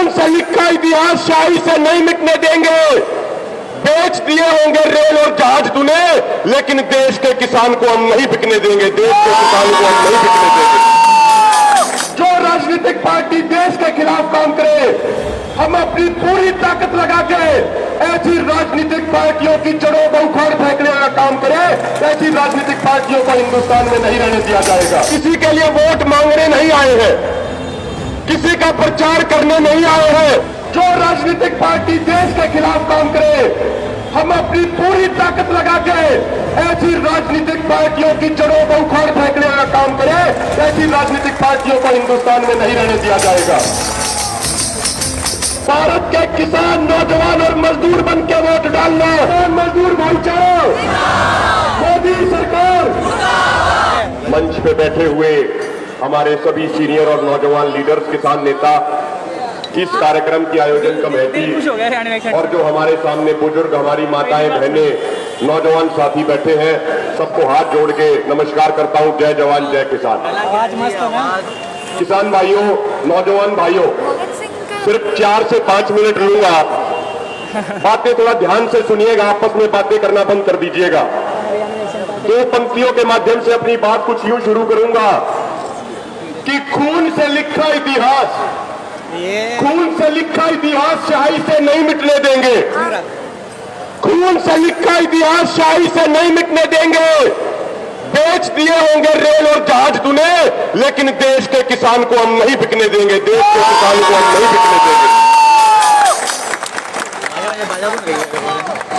खून से लिखा इतिहास शाही से नहीं मिटने देंगे। बेच दिए होंगे रेल और जहाज तूने, लेकिन देश के किसान को हम नहीं बिकने देंगे। देश के किसान को हम नहीं बिकने देंगे। जो राजनीतिक पार्टी देश के खिलाफ काम करे, हम अपनी पूरी ताकत लगा के ऐसी राजनीतिक पार्टियों की जड़ों को उखाड़ फेंकने का काम करे। ऐसी राजनीतिक पार्टियों को हिंदुस्तान में नहीं रहने दिया जाएगा। किसी के लिए वोट मांगने नहीं आए हैं, किसी का प्रचार करने नहीं आए हैं। जो राजनीतिक पार्टी देश के खिलाफ काम करे, हम अपनी पूरी ताकत लगा के ऐसी राजनीतिक पार्टियों की जड़ों को उखाड़ फेंकने का काम करे। ऐसी राजनीतिक पार्टियों को हिंदुस्तान में नहीं रहने दिया जाएगा। भारत के किसान, नौजवान और मजदूर बन के वोट डालना। मजदूर भाईचारा, मोदी सरकार। मंच पे बैठे हुए हमारे सभी सीनियर और नौजवान लीडर्स, किसान नेता, इस कार्यक्रम की आयोजन कमेटी और जो हमारे सामने बुजुर्ग, हमारी माताएं, बहनें, नौजवान साथी बैठे हैं, सबको हाथ जोड़ के नमस्कार करता हूं। जय जवान जय किसान। किसान भाइयों, नौजवान भाइयों, सिर्फ 4 से 5 मिनट लूंगा। बातें थोड़ा ध्यान से सुनिएगा, आपस में बातें करना बंद कर दीजिएगा। 2 पंक्तियों के माध्यम से अपनी बात कुछ यूं शुरू करूंगा कि खून से लिखा इतिहास, खून से लिखा इतिहास शाही से नहीं मिटने देंगे। खून से लिखा इतिहास शाही से नहीं मिटने देंगे। बेच दिए होंगे रेल और जहाज तूने, लेकिन देश के किसान को हम नहीं बिकने देंगे। देश के किसान को हम नहीं बिकने देंगे।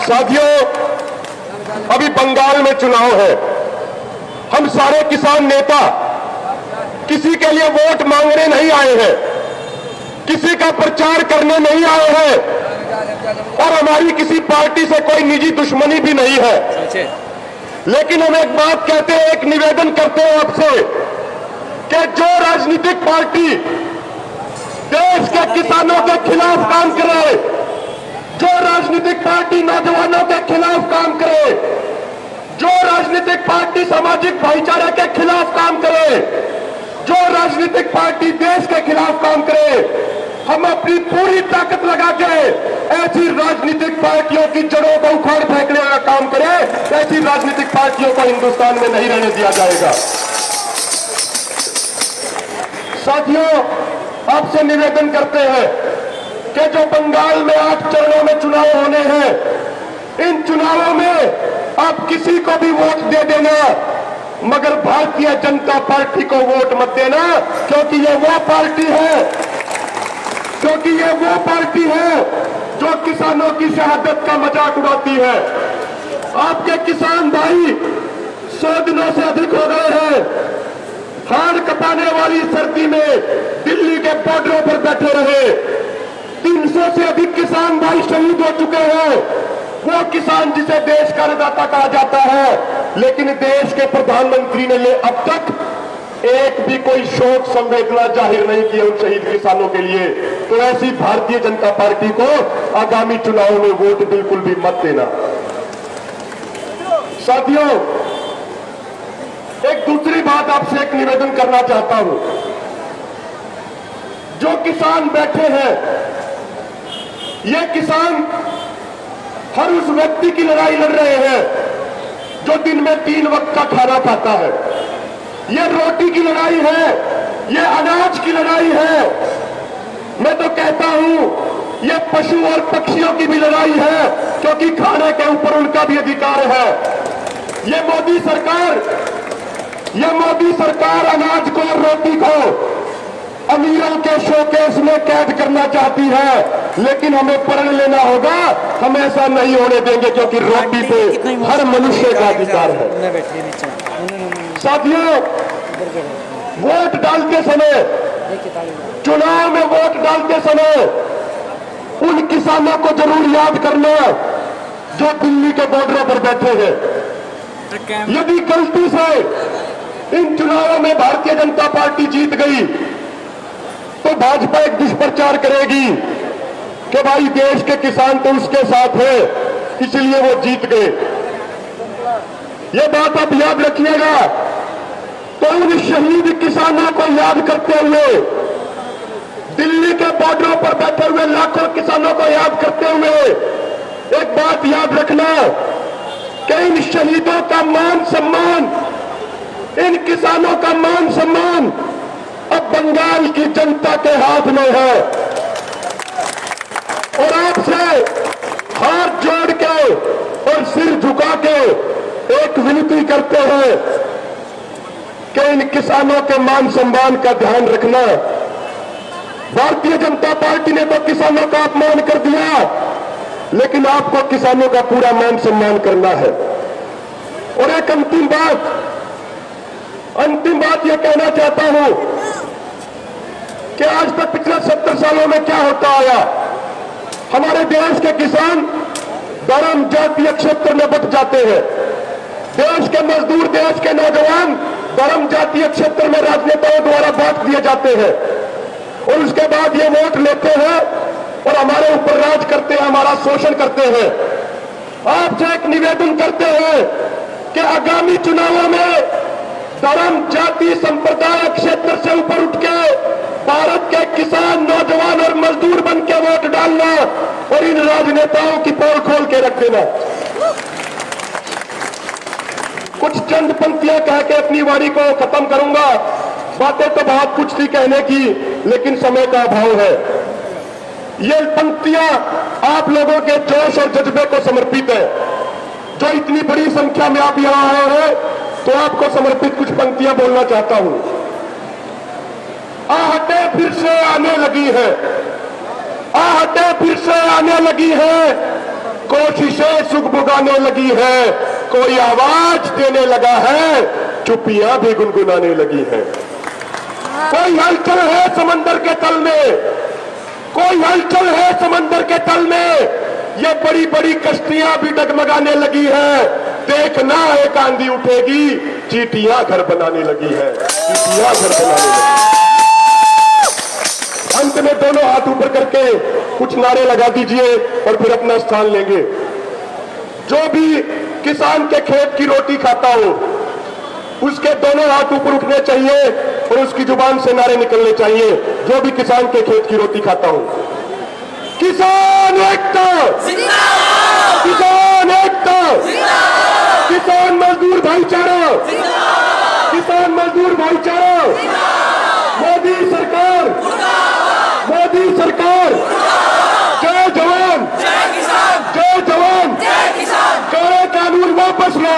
साथियों, अभी बंगाल में चुनाव है। हम सारे किसान नेता किसी के लिए वोट मांगने नहीं आए हैं, किसी का प्रचार करने नहीं आए हैं, और हमारी किसी पार्टी से कोई निजी दुश्मनी भी नहीं है। लेकिन हम एक बात कहते हैं, एक निवेदन करते हैं आपसे कि जो राजनीतिक पार्टी देश के किसानों के खिलाफ काम करे, जो राजनीतिक पार्टी नौजवानों के खिलाफ काम करे, जो राजनीतिक पार्टी सामाजिक भाईचारे के खिलाफ काम करे, जो राजनीतिक पार्टी देश के खिलाफ काम करे, हम अपनी पूरी ताकत लगा के ऐसी राजनीतिक पार्टियों की जड़ों को उखाड़ फेंकने का काम करे। ऐसी राजनीतिक पार्टियों को हिंदुस्तान में नहीं रहने दिया जाएगा। साथियों, आपसे निवेदन करते हैं कि जो बंगाल में 8 चरणों में चुनाव होने हैं, इन चुनावों में आप किसी को भी वोट दे देना, मगर भारतीय जनता पार्टी को वोट मत देना, क्योंकि ये वो पार्टी है जो किसानों की शहादत का मजाक उड़ाती है। आपके किसान भाई 100 दिनों से अधिक हो गए हैं। हाड़ कपाने वाली सर्दी में दिल्ली के बॉर्डरों पर बैठे रहे। 300 से अधिक किसान भाई शहीद हो चुके हैं। वो किसान जिसे देश का अन्नदाता कहा जाता है, लेकिन देश के प्रधानमंत्री ने अब तक एक भी कोई शोक संवेदना जाहिर नहीं की उन शहीद किसानों के लिए। तो ऐसी भारतीय जनता पार्टी को आगामी चुनाव में वोट बिल्कुल भी मत देना। साथियों, एक दूसरी बात आपसे एक निवेदन करना चाहता हूं। जो किसान बैठे हैं, ये किसान हर उस व्यक्ति की लड़ाई लड़ रहे हैं जो दिन में 3 वक्त का खाना खाता है। ये रोटी की लड़ाई है, ये अनाज की लड़ाई है। मैं तो कहता हूं ये पशु और पक्षियों की भी लड़ाई है, क्योंकि खाने के ऊपर उनका भी अधिकार है। ये मोदी सरकार अनाज को और रोटी को अमीरों के शोकेस में कैद करना चाहती है, लेकिन हमें प्रण लेना होगा, हम ऐसा नहीं होने देंगे, क्योंकि रोटी पे हर मनुष्य का अधिकार है। साथियों, वोट डालते समय, चुनाव में वोट डालते समय उन किसानों को जरूर याद करना जो दिल्ली के बॉर्डरों पर बैठे हैं। यदि गलती से इन चुनावों में भारतीय जनता पार्टी जीत गई तो भाजपा एक दुष्प्रचार करेगी कि भाई देश के किसान तो उसके साथ है, इसलिए वो जीत गए। ये बात आप याद रखिएगा। तो उन शहीद किसानों को याद करते हुए दिल्ली के बॉर्डरों पर बैठे में एक बात याद रखना कि इन शहीदों का मान सम्मान, इन किसानों का मान सम्मान अब बंगाल की जनता के हाथ में है। और आपसे हाथ जोड़ के और सिर झुका के एक विनती करते हैं कि इन किसानों के मान सम्मान का ध्यान रखना। भारतीय जनता पार्टी ने तो किसानों का अपमान कर दिया, लेकिन आपको किसानों का पूरा मान सम्मान करना है। और एक अंतिम बात यह कहना चाहता हूं कि आज तक पिछले 70 सालों में क्या होता आया, हमारे देश के किसान धर्म जातीय क्षेत्र में बट जाते हैं। देश के मजदूर, देश के नौजवान धर्म जातीय क्षेत्र में राजनेताओं द्वारा बांट दिए जाते हैं और उसके बाद ये वोट लेते हैं और हमारे ऊपर राज करते हैं, हमारा शोषण करते हैं। आपसे एक निवेदन करते हैं कि आगामी चुनावों में धर्म जाति संप्रदाय क्षेत्र से ऊपर उठ के भारत के किसान, नौजवान और मजदूर बन के वोट डालना और इन राजनेताओं की पोल खोल के रख देना। कुछ चंद पंक्तियां कह के अपनी वाणी को खत्म करूंगा। बातें तो बहुत कुछ थी कहने की, लेकिन समय का अभाव है। ये पंक्तियां आप लोगों के जोश और जज्बे को समर्पित है। जो इतनी बड़ी संख्या में आप यहां आए हैं, तो आपको समर्पित कुछ पंक्तियां बोलना चाहता हूं। आहटें फिर से आने लगी है, आहटें फिर से आने लगी है, कोशिशें सुगबुगाने लगी है, कोई आवाज देने लगा है, चुप्पियां भी गुनगुनाने लगी है। कोई हलचल है समंदर के तल में, कोई हलचल है समंदर के तल में, ये बड़ी बड़ी कश्तियां भी डगमगाने लगी है। देखना एक आंधी उठेगी, चींटियां घर बनाने लगी है, चींटियां घर बनाने लगी। अंत में दोनों हाथ ऊपर करके कुछ नारे लगा दीजिए और फिर अपना स्थान लेंगे। जो भी किसान के खेत की रोटी खाता हो, उसके दोनों हाथ ऊपर उठने चाहिए और उसकी जुबान से नारे निकलने चाहिए। जो भी किसान के खेत की रोटी खाता हो, किसान एकता, किसान एकता, किसान मजदूर भाईचारा, किसान मजदूर भाईचारा। मोदी सरकार, मोदी सरकार, जय जवान, जय किसान, जय जवान, जय किसान। काले कानून वापस लो,